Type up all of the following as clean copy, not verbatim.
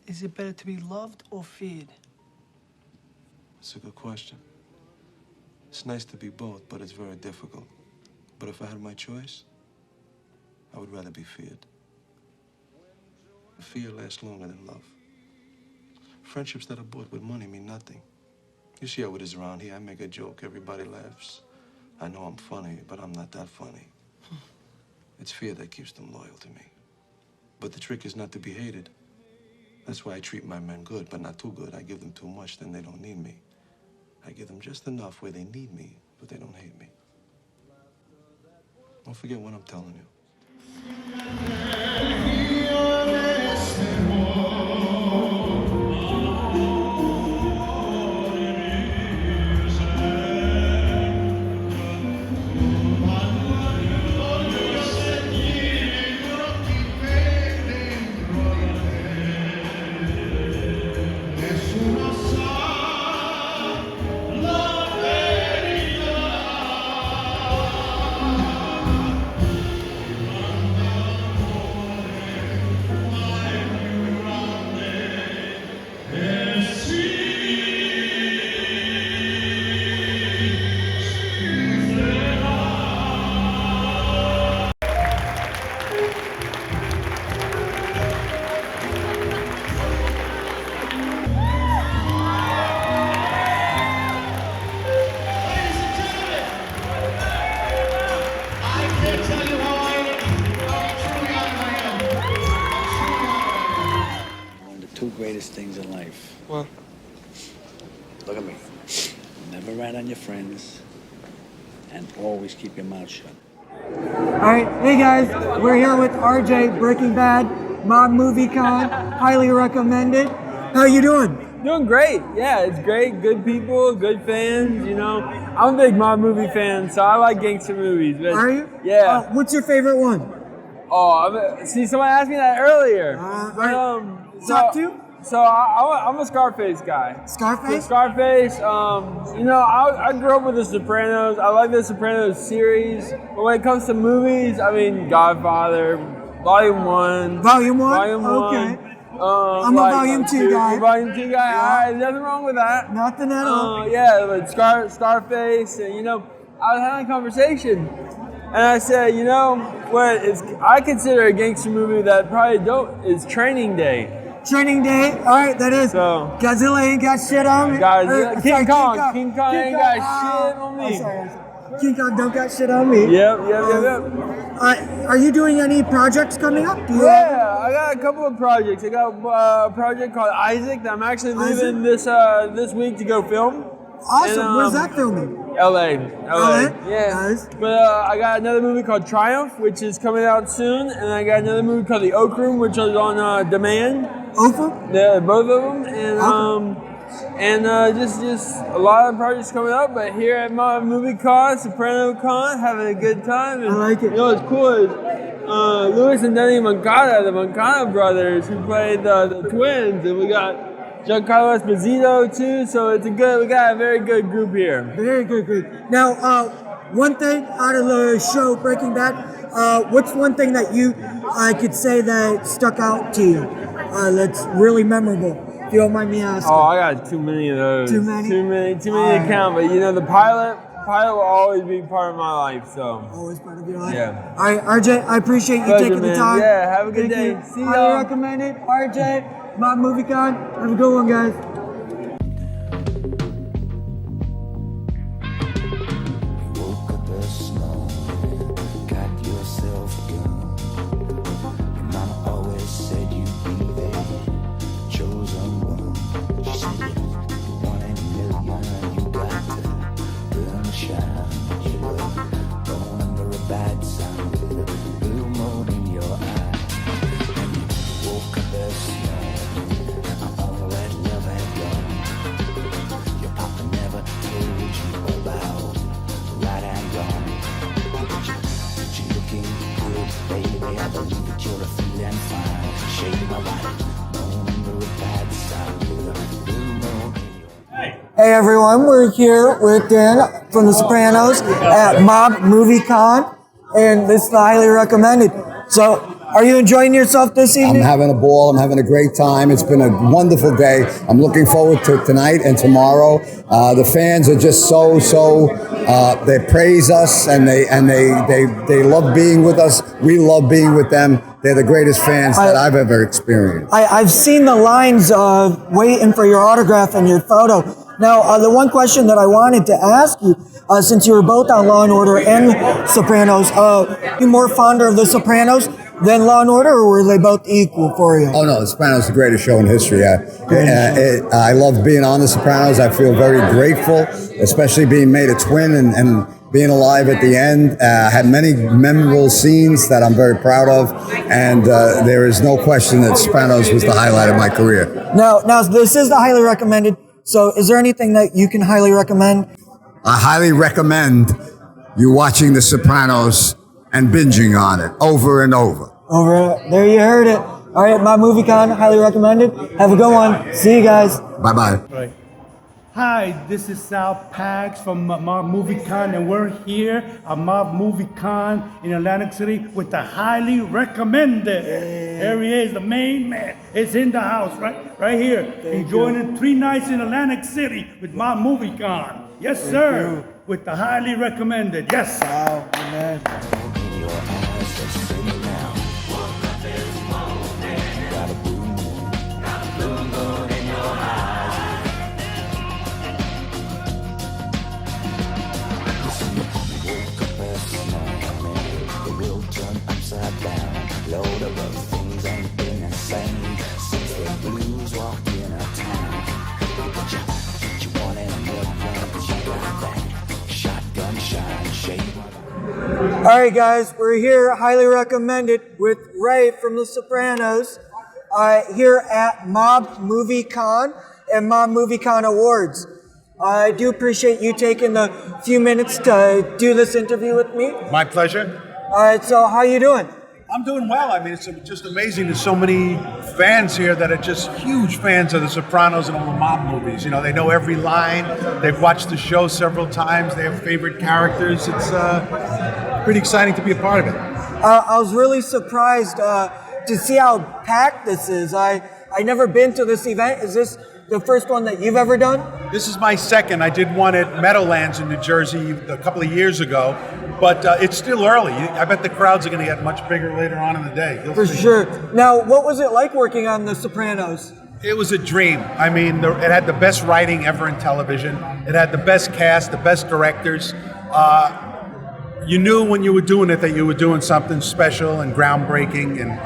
Is it better to be loved or feared? That's a good question. It's nice to be both, but it's very difficult. But if I had my choice, I would rather be feared. Fear lasts longer than love. Friendships that are bought with money mean nothing. You see how it is around here. I make a joke, everybody laughs. I know I'm funny, but I'm not that funny. It's fear that keeps them loyal to me. But the trick is not to be hated. That's why I treat my men good, but not too good. I give them too much, then they don't need me. I give them just enough where they need me, but they don't hate me. Don't forget what I'm telling you. Two greatest things in life. Well, Look at me. Never rat on your friends, and always keep your mouth shut. All right, hey guys, we're here with RJ, Breaking Bad, MobMovie.con, highly recommended. How you doing? Doing great. Yeah, it's great. Good people, good fans. You know, I'm a big mob movie fan, so I like gangster movies. But Are you? Yeah. What's your favorite one? See, someone asked me that earlier. Top two? So I'm a Scarface guy. Scarface? Scarface. You know, I grew up with The Sopranos. I like The Sopranos series. But when it comes to movies, I mean, Godfather, Volume 1. Volume 1? Volume 1. Okay. I'm a Volume 2 guy. Volume 2 guy. Yeah. All right, nothing wrong with that. Nothing at all. Yeah, but Scarface, and you know, I was having a conversation, and I said, you know, what is I consider a gangster movie that probably is Training Day. Training Day. All right, that is. So Godzilla ain't got shit on me. Guys, King Kong ain't got shit on me. I'm sorry. King Kong don't got shit on me. Yep. Are you doing any projects coming up? Yeah, I got a couple of projects. I got a project called Isaac that I'm actually leaving this week to go film. Awesome. And, Where's that filming? LA. Yeah. Nice. But I got another movie called Triumph, which is coming out soon, and I got another movie called The Oak Room, which is on demand. Oprah? Yeah, both of them, and just a lot of projects coming up. But here at MobMovie.con, SopranosCon, having a good time. And, I like it. You know what's cool is Louis and Denny Moncada, the Moncada brothers, who played the twins, and we got Giancarlo Esposito too. So we got a very good group here. Very good group. Now, one thing out of the show Breaking Bad, what's one thing that I could say that stuck out to you? That's really memorable. If you don't mind me asking. Oh, I got too many of those. Too many? Too many to count. But you know, the pilot will always be part of my life. So. Always part of your life. Yeah. All right, RJ, I appreciate you Pleasure, taking the man. time. Yeah, have a good day. You. See Highly y'all. recommended. RJ, MobMovie.con. Have a good one, guys. Hey everyone, we're here with Dan from The Sopranos at MobMovie.con, and this is highly recommended. So, Are you enjoying yourself this I'm evening? having a ball. I'm having a great time. It's been a wonderful day. I'm looking forward to tonight and tomorrow. The fans are just they praise us and they love being with us. We love being with them. They're the greatest fans that I've ever experienced. I've seen the lines waiting for your autograph and your photo. Now, the one question that I wanted to ask you, since you were both on Law & Order and Sopranos, you more fonder of The Sopranos than Law & Order, or were they both equal for you? Oh, no, The Sopranos is the greatest show in history. I love being on The Sopranos. I feel very grateful, especially being made a twin and being alive at the end. Had many memorable scenes that I'm very proud of, and there is no question that Sopranos was the highlight of my career. Now, this is the highly recommended, so is there anything that you can highly recommend? I highly recommend you watching The Sopranos and binging on it over and over. There you heard it. All right, MobMovieCon, highly recommended. Have a good one. See you guys. Bye-bye. Right. Hi, this is Sal Pags from MobMovieCon, and we're here at MobMovieCon in Atlantic City with the highly recommended. There he is, the main man. It's in the house, right here. Enjoying 3 nights in Atlantic City with MobMovieCon. Yes, sir. With the highly recommended. Yes. Wow, man. Load of other things ain't been the same since the blues walked in our town. What you want in a milk run, 'cause you got that shotgun shine shape. All right, guys, we're here, highly recommended, with Ray from The Sopranos, here at MobMovieCon and MobMovieCon Awards. I do appreciate you taking the few minutes to do this interview with me. My pleasure. All right, so how you doing? I'm doing well. I mean, it's just amazing. There's so many fans here that are just huge fans of The Sopranos and all the mob movies. You know, they know every line. They've watched the show several times. They have favorite characters. It's pretty exciting to be a part of it. I was really surprised to see how packed this is. I never been to this event. Is this the first one that you've ever done? This is my second. I did one at Meadowlands in New Jersey a couple of years ago, but it's still early. I bet the crowds are going to get much bigger later on in the day. For sure. Now, what was it like working on The Sopranos? It was a dream. I mean, it had the best writing ever in television. It had the best cast, the best directors. You knew when you were doing it that you were doing something special and groundbreaking, and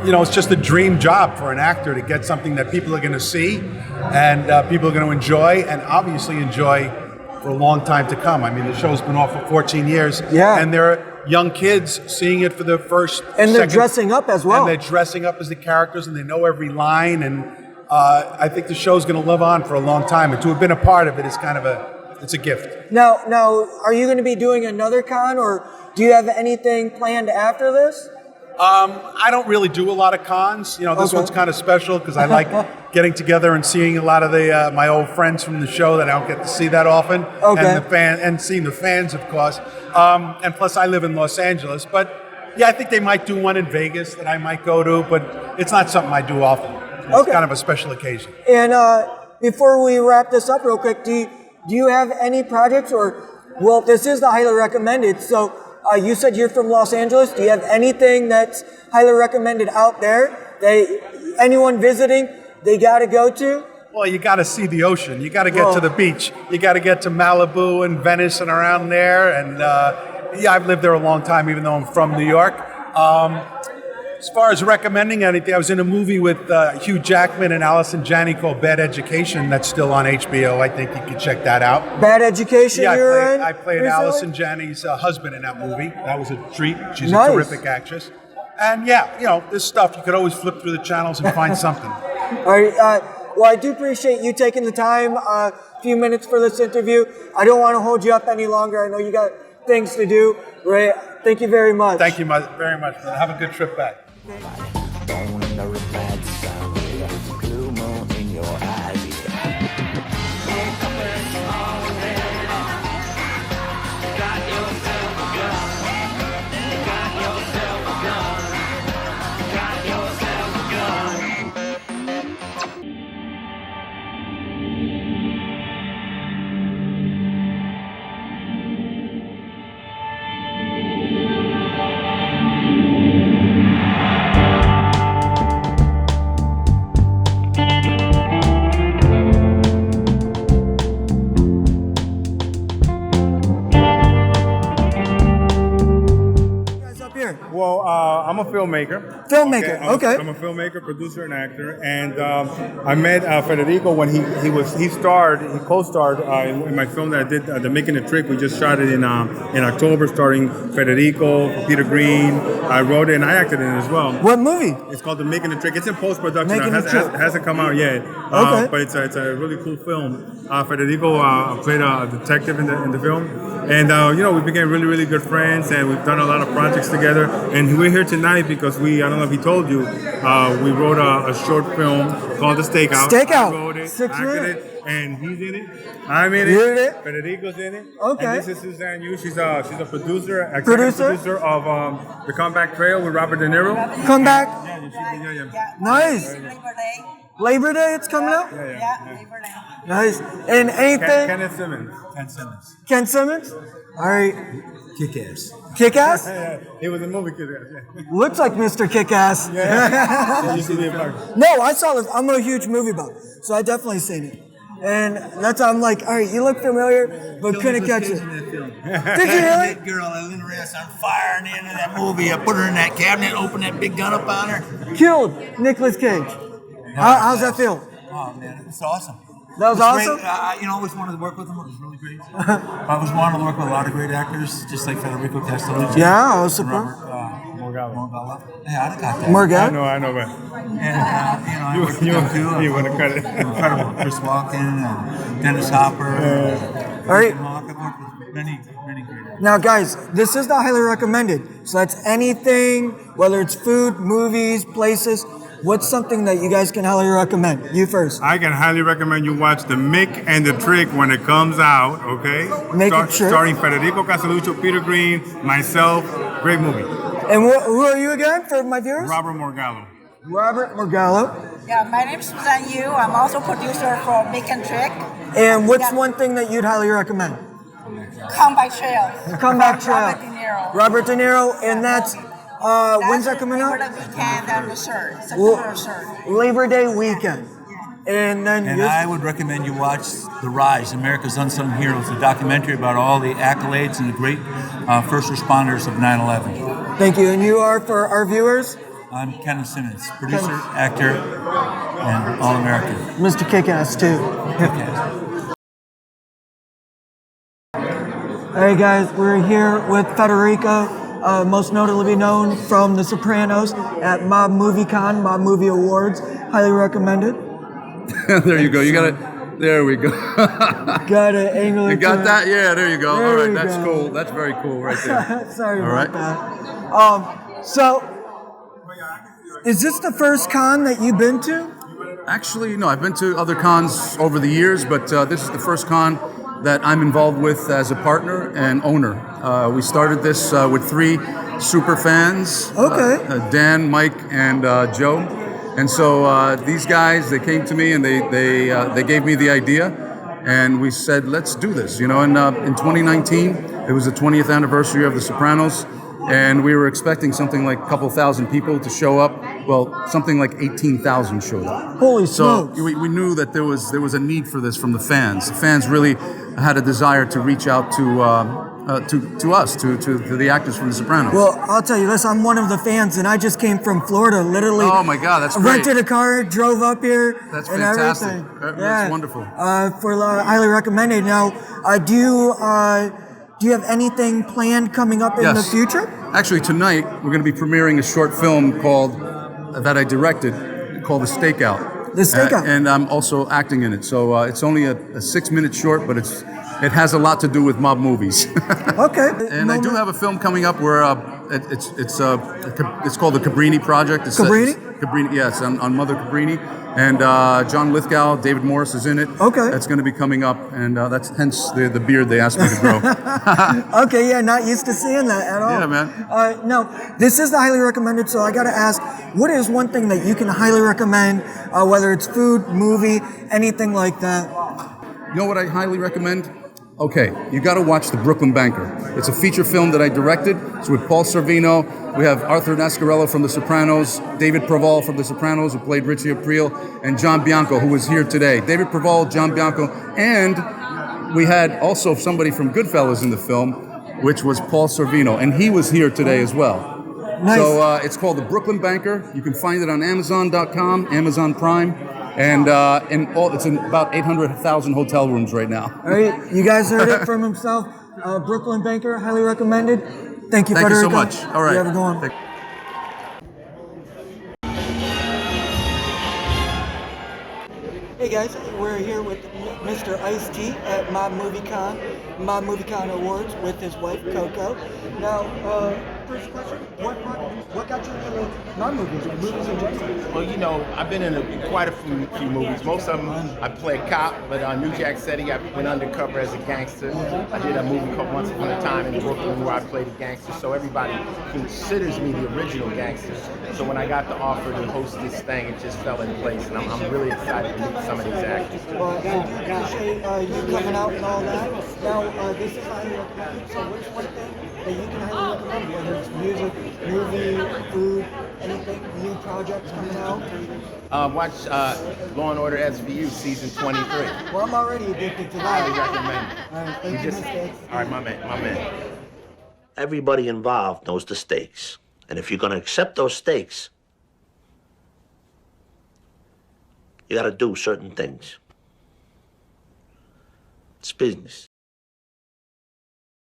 it's just a dream job for an actor to get something that people are going to see and people are going to enjoy, and obviously enjoy for a long time to come. I mean, the show's been off for 14 years, and there are young kids seeing it for the first, and they're dressing up as well. And they're dressing up as the characters, and they know every line, and I think the show's going to live on for a long time, and to have been a part of it is kind of it's a gift. Now, are you going to be doing another con, or do you have anything planned after this? I don't really do a lot of cons. This one's kind of special because I like getting together and seeing a lot of my old friends from the show that I don't get to see that often. And seeing the fans, of course. And plus, I live in Los Angeles. But yeah, I think they might do one in Vegas that I might go to, but it's not something I do often. It's kind of a special occasion. And before we wrap this up real quick, do you have any projects, well, this is the highly recommended, so you said you're from Los Angeles. Do you have anything that's highly recommended out there that anyone visiting, they got to go to? Well, you got to see the ocean. You got to get to the beach. You got to get to Malibu and Venice and around there. And I've lived there a long time, even though I'm from New York. As far as recommending anything, I was in a movie with Hugh Jackman and Allison Janney called Bad Education. That's still on HBO. I think you can check that out. Bad Education, yeah, I played Allison Janney's husband in that movie. That was a treat. She's a terrific actress. And this stuff, you could always flip through the channels and find something. All right. Well, I do appreciate you taking the time, a few minutes for this interview. I don't want to hold you up any longer. I know you got things to do. Ray, thank you very much. Thank you very much. Have a good trip back. Bone in the red sun, blue moon in your eyes. Got yourself a gun. Got yourself a gun. filmmaker. Filmmaker, okay. I'm a filmmaker, producer, and actor. And I met Federico when he co-starred in my film that I did, The Making a Trick. We just shot it in October, starring Federico, Peter Green. I wrote it and I acted in it as well. What movie? It's called The Making a Trick. It's in post-production. Making It a Trick. hasn't come out yet. Okay. But it's a really cool film. Federico played a detective in the film. And, we became really, really good friends, and we've done a lot of projects together. And we're here tonight because I don't know if he told you, we wrote a short film called The Stakeout. Stakeout. I wrote it, Six acted minutes. it, and he's in it. I'm in it. You're in it? Federico's in it. Okay. And this is Suzanne Yu. She's a producer, executive producer of The Comeback Trail with Robert De Niro. Come back. Yeah. Nice. Labor Day, it's coming out? Yeah. Nice. And anything? Kenneth Simmons. Ken Simmons? All right. Kick-Ass. Kick-Ass? Yeah. He was in the movie Kick-Ass. Yeah. Looks like Mr. Kick-Ass. Yeah. Used to be a part. No, I saw this. I'm a huge movie buff, so I definitely seen it. And that's I'm like, all right, you look familiar, but couldn't catch it. Did you really? That girl, Lynn Reyes, on fire in the end of that movie. I put her in that cabinet, opened that big gun up on her. Killed Nicolas Cage. How's that feel? Oh man, it's awesome. That was awesome? Great. I always wanted to work with him. It was really great. I always wanted to work with a lot of great actors, just like Federico Castellucci. Yeah, I was surprised. Morgella. Yeah, I got that. Morgella? I know, but I worked with them too. you want to cut it. Incredible. Chris Walken, Dennis Hopper. All right. I've worked with many great actors. Now, guys, this is the highly recommended. So that's anything, whether it's food, movies, places. What's something that you guys can highly recommend? You first. I can highly recommend you watch The Mick and the Trick when it comes out, okay? Make it trick. Starring Federico Castellucci, Peter Green, myself. Great movie. And who are you again for my viewers? Robert Morgallo. Robert Morgallo. Yeah, my name is Suzanne Yu. I'm also producer for Make and Trick. And what's one thing that you'd highly recommend? Comeback Trail. Comeback Trail. Robert De Niro. Robert De Niro, and that's when's that coming out? Labor Day weekend on the 3rd, September 3rd. Labor Day weekend. And then And I would recommend you watch The Rise, America's Unsung Heroes, a documentary about all the accolades and the great first responders of 9/11. Thank you. And you are for our viewers? I'm Kenneth Simmons, producer, actor, and All-American. Mr. Kick-Ass, too. Kick-Ass. Hey guys, we're here with Federico, most notably known from The Sopranos at MobMovieCon, Mob Movie Awards. Highly recommended. There you go. You got it. There we go. Got it. Angle. You got that? Yeah, there you go. There all right, we that's go. cool. That's very cool right there. Sorry all about right. that. So, is this the first con that you've been to? Actually, no, I've been to other cons over the years, but this is the first con that I'm involved with as a partner and owner. We started this with 3 super fans. Okay. Dan, Mike, and Joe. And so these guys, they came to me and they gave me the idea, and we said, let's do this. And in 2019, it was the 20th anniversary of The Sopranos, and we were expecting something like a couple thousand people to show up. Well, something like 18,000 showed up. Holy So smokes. we knew that there was a need for this from the fans. The fans really had a desire to reach out to us, to the actors from The Sopranos. Well, I'll tell you this, I'm one of the fans, and I just came from Florida, literally. Oh my God, that's great. Rented a car, drove up here, That's and fantastic. everything. That's wonderful. Highly recommended. Now, do you have anything planned coming up in the future? Actually, tonight we're going to be premiering a short film that I directed called The Stakeout. The Stakeout. And I'm also acting in it. So it's only a 6-minute short, but it has a lot to do with mob movies. Okay. And I do have a film coming up where it's called the Cabrini Project. Cabrini? Cabrini, yes, on Mother Cabrini. And John Lithgow, David Morris is in it. Okay. That's going to be coming up, and that's hence the beard they asked me to grow. Okay, yeah, not used to seeing that at all. Yeah, man. No, this is the highly recommended, so I got to ask, what is one thing that you can highly recommend, whether it's food, movie, anything like that? You know what I highly recommend? Okay, you got to watch The Brooklyn Banker. It's a feature film that I directed. It's with Paul Sorvino. We have Arthur Nascarello from The Sopranos, David Proval from The Sopranos, who played Richie Aprile, and John Bianco, who was here today. David Proval, John Bianco, and we had also somebody from Goodfellas in the film, which was Paul Sorvino, and he was here today as well. Nice. So it's called The Brooklyn Banker. You can find it on Amazon.com, Amazon Prime, and it's in about 800,000 hotel rooms right now. All right, you guys heard it from himself. Brooklyn Banker, highly recommended. Thank you, Thank you so Federico. much. All right. You have a good one. Hey guys, we're here with Mr. Ice-T at MobMovieCon, MobMovieCon Awards with his wife, Coco. Now, first question, what got you into movies in general? Well, you know, I've been in quite a few movies. Most of them I played cop, but New Jack City, I went undercover as a gangster. I did a movie called Once Upon a Time in Brooklyn where I played a gangster, so everybody considers me the original gangster. So when I got the offer to host this thing, it just fell in place, and I'm really excited to meet some of these actors. Well, I do appreciate you coming out and all that. Now, this is highly recommended, so what's one thing that you can highly recommend, whether it's music, movie, food, anything, new projects coming out? Watch Law & Order SVU season 23. Well, I'm already addicted to that. Highly recommend it. All right, thank you, Mr. All right, my man. Everybody involved knows the stakes. And if you're going to accept those stakes, you got to do certain things. It's business.